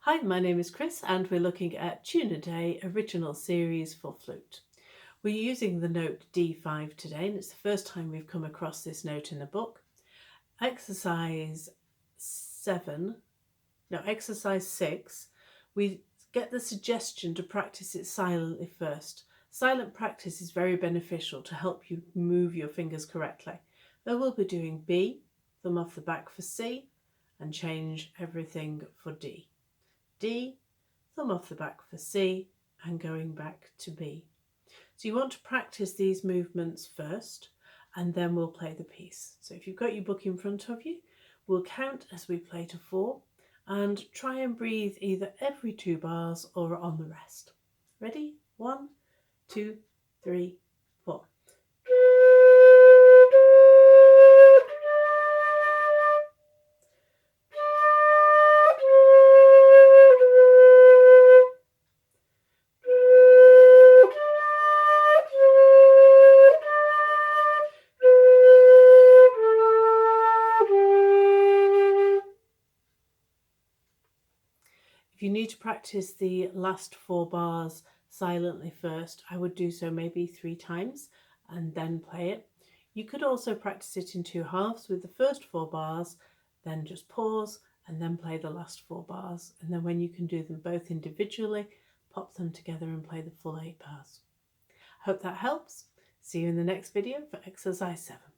Hi, my name is Chris and we're looking at Tune a Day original series for flute. We're using the note D5 today and it's the first time we've come across this note in the book. Exercise 6, we get the suggestion to practice it silently first. Silent practice is very beneficial to help you move your fingers correctly. Then we'll be doing B, thumb off the back for C, and change everything for D. D, thumb off the back for C, and going back to B. So you want to practice these movements first, and then we'll play the piece. So if you've got your book in front of you, we'll count as we play to 4, and try and breathe either every 2 bars or on the rest. Ready? 1, 2, 3, 4. If you need to practice the last 4 bars silently first, I would do so maybe 3 times and then play it. You could also practice it in 2 halves with the first 4 bars, then just pause and then play the last 4 bars. And then when you can do them both individually, pop them together and play the full 8 bars. I hope that helps. See you in the next video for exercise 7.